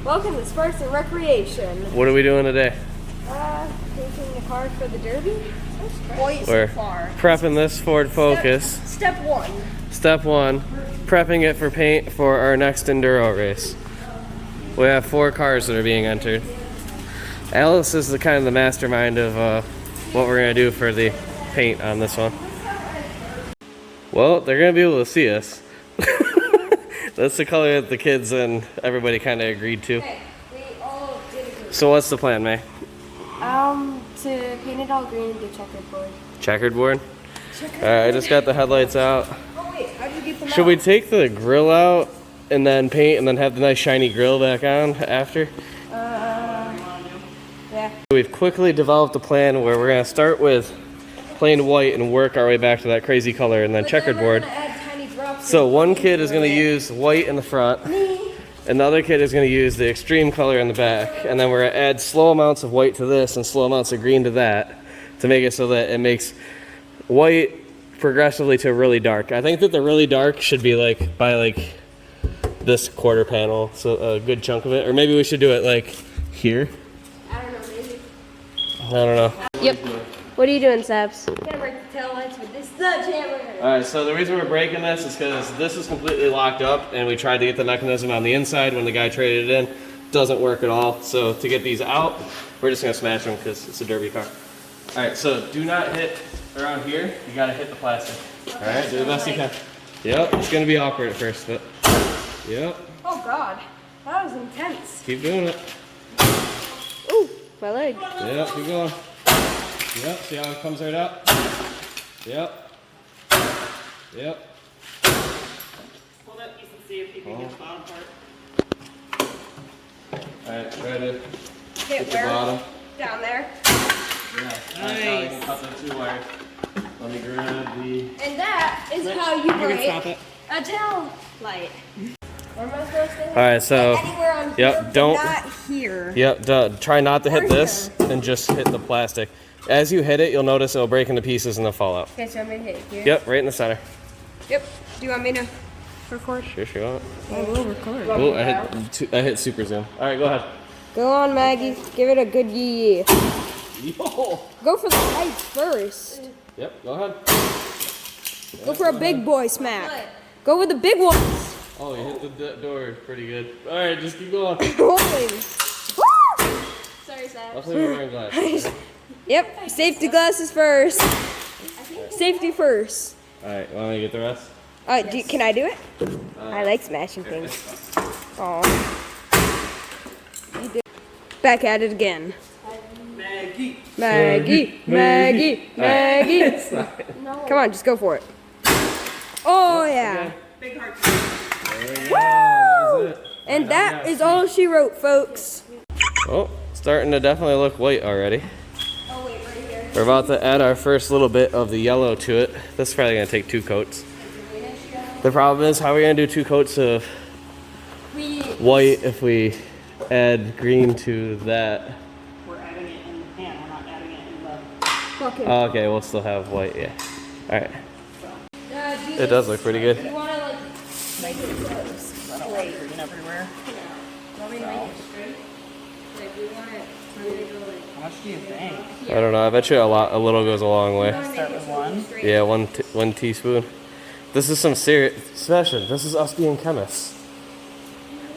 Welcome to Sports and Recreation. What are we doing today? Painting the car for the Derby. We're prepping this Ford Focus. Step one. Step one, prepping it for paint for our next enduro race. We have 4 cars that are being entered. Alice is the kind of the mastermind of what we're gonna do for the paint on this one. Well, they're gonna be able to see us. That's the color that the kids and everybody kind of agreed to. Okay, we all did agree. So what's the plan, May? To paint it all green and do checkerboard. Checkered board? Alright, I just got the headlights out. Oh wait, how'd you get them Should out? we take the grill out and then paint and then have the nice shiny grill back on after? Yeah. We've quickly developed a plan where we're gonna start with plain white and work our way back to that crazy color and then checkered board. So one kid is gonna use white in the front, and the other kid is gonna use the extreme color in the back, and then we're gonna add slow amounts of white to this and slow amounts of green to that to make it so that it makes white progressively to really dark. I think that the really dark should be like by like this quarter panel, so a good chunk of it, or maybe we should do it like here. I don't know, maybe. I don't know. Yep. What are you doing, Sabs? Gonna break the tail lights with this sledgehammer. Alright, so the reason we're breaking this is because this is completely locked up and we tried to get the mechanism on the inside when the guy traded it in. Doesn't work at all. So to get these out, we're just gonna smash them because it's a derby car. Alright, so do not hit around here. You gotta hit the plastic. Alright, do the best you can. Yep, it's gonna be awkward at first, but yep. Oh god, that was intense. Keep doing it. Ooh, my leg. Yep, keep going. Yep, see how it comes right up? Yep. Yep. Hold up, you can see if you can get the bottom part. Alright, try to Hit the bottom. Down there. Yeah, that's how you can cut the 2 wires. Let me grab the... And that is how you break stop it. a tail light. Where am I supposed to hit? Alright, so... Anywhere on Yep, here, but don't- not here. Yep, try not to hit Or this and just hit the plastic. As you hit it, you'll notice it'll break into pieces and they'll fall out. Okay, so I'm gonna hit here. Yep, right in the center. Yep. Do you want me to record? Sure, sure. I will record. Oh, I hit super zoom. Alright, go ahead. Go on, Maggie. Give it a good yee. Yo! Go for the lights first. Yep, go ahead. Go for a big boy smack. Go with the big ones. Oh, you hit the door pretty good. Alright, just keep going. Rolling. Woo! Sorry, Sam. Luckily we're wearing glasses. Yep. Safety glasses first. Safety first. Alright, want me to get the rest? Can I do it? I like smashing things. Aw. You did. Back at it again. Maggie. Maggie, Maggie, Maggie. Come on, just go for it. Oh yeah. Big heart. Woo! And that is all she wrote, folks. Oh, starting to definitely look white already. Oh wait, right here. We're about to add our first little bit of the yellow to it. This is probably gonna take 2 coats. The problem is, how are we gonna do 2 coats of white if we add green to that? We're adding it in the pan. We're not adding it in the. Okay. Oh, okay, we'll still have white, yeah. Alright. It does look pretty good. You wanna like make it I don't want green everywhere. Want me to make it straight? Like we want it to go like. How much do you think? I don't know, I bet you a little goes a long way. Start with 1. Yeah, one teaspoon. This is some serious, especially, this is us being chemists.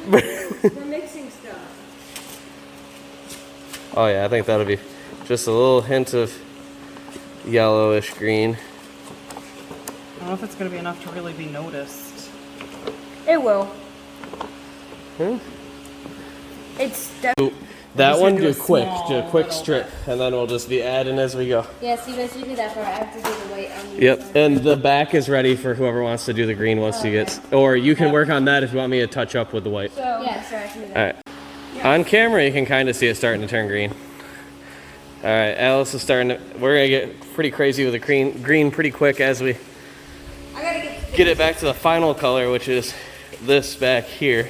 We're mixing stuff. Oh yeah, I think that'll be just a little hint of yellowish green. I don't know if it's going to be enough to really be noticed. It will. Hmm? It's That just one gonna do do a quick, small do a quick little strip, and then we'll just be adding as we go. yeah. See, once you do that part, I have to do the weight on the Yep, and the back is ready for whoever wants to do the green once you get, or you can work on that if you want me to touch up with the white. So yeah, sorry, I can do that. Alright. On camera, you can kind of see it starting to turn green. Alright, Alice is starting to, we're going to get pretty crazy with the green pretty quick as we I gotta get it back to the final color, which is this back here.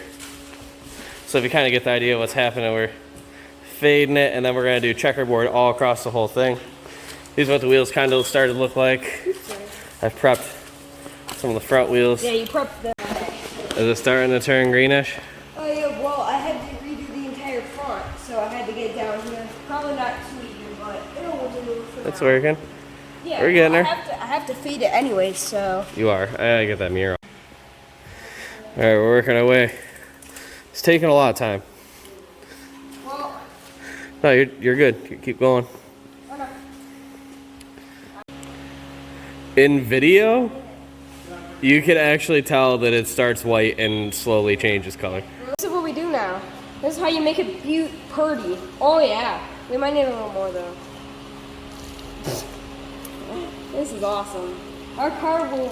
So if you kind of get the idea of what's happening, we're fading it, and then we're going to do checkerboard all across the whole thing. These are what the wheels kind of started to look like. I've prepped some of the front wheels. Yeah, you prepped the. Is it starting to turn greenish? Oh yeah, well I had to redo so I had to get down here. Probably not too even, but it'll do for It's now. working. Yeah, We're getting there. I have to feed it anyway, so. You are. I gotta get that mirror. All right, we're working our way. It's taking a lot of time. Well, No, you're good. Keep going. okay. In video, you can actually tell that it starts white and slowly changes color. This is what we do now. This is how you make it pretty. Oh yeah. We might need a little more though. This is awesome. Our car will.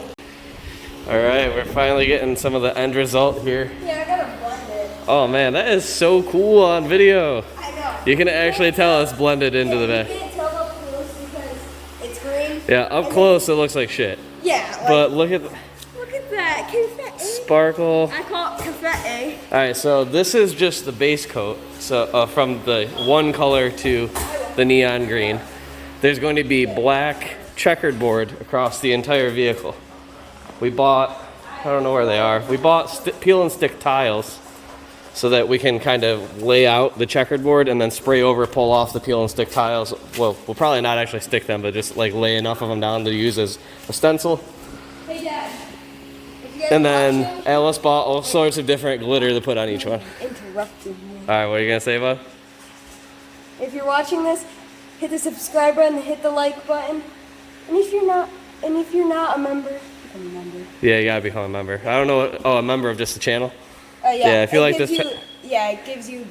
All right, we're finally getting some of the end result here. Yeah, I gotta blend it. Oh man, that is so cool on video. I know. You can actually tell it's blended into the You back. can't tell up close because it's green. Yeah, up close it looks like shit. Yeah. Like, But look at the look at that confetti. sparkle. I call it confetti. All right, so this is just the base coat. So from the one color to the neon green, there's going to be black checkered board across the entire vehicle. We bought, I don't know where they are. We bought peel and stick tiles so that we can kind of lay out the checkered board and then spray over, pull off the peel and stick tiles. Well, we'll probably not actually stick them, but just like lay enough of them down to use as a stencil. Hey Dad. If you guys And then watching- Alice bought all sorts of different glitter to put on each one. Interrupted me. All right, what are you gonna say, bud? If you're watching this, hit the subscribe button, hit the like button, and if you're not a member, become a member. Yeah, you gotta become a member. I don't know what, a member of just the channel? Yeah, if you it like gives this you- yeah, it gives you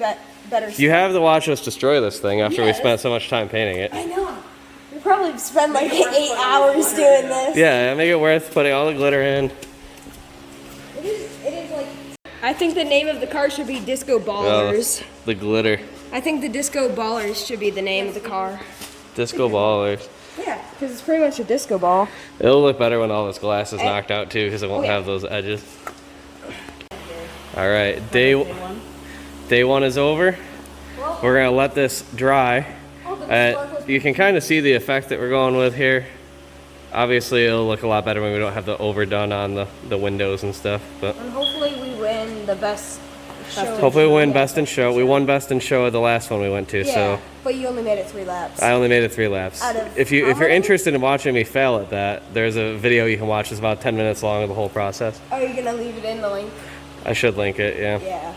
better. You have to watch us destroy this thing after we Yes. spent so much time painting it. I know. We probably spend like 8 hours doing this. Yeah, make it worth putting all the glitter in. It is like. I think the name of the car should be Disco Ballers. The glitter. I think the Disco Ballers should be the name of the car. Disco ballers. Yeah, because it's pretty much a disco ball. It'll look better when all this glass is knocked out too, because it won't yeah. have those edges. All right, day one is over. We're gonna let this dry. You can kind of see the effect that we're going with here. Obviously, it'll look a lot better when we don't have the overdone on the windows and stuff. But And hopefully we win the best show. hopefully we win best in show. We won best in show at the last one we went to, Yeah, so but you only made it 3 laps. I only made it 3 laps. Out of If how you're many? interested in watching me fail at that, there's a video you can watch. It's about 10 minutes long of the whole process. Are you gonna leave it in the link? I should link it, yeah. Yeah.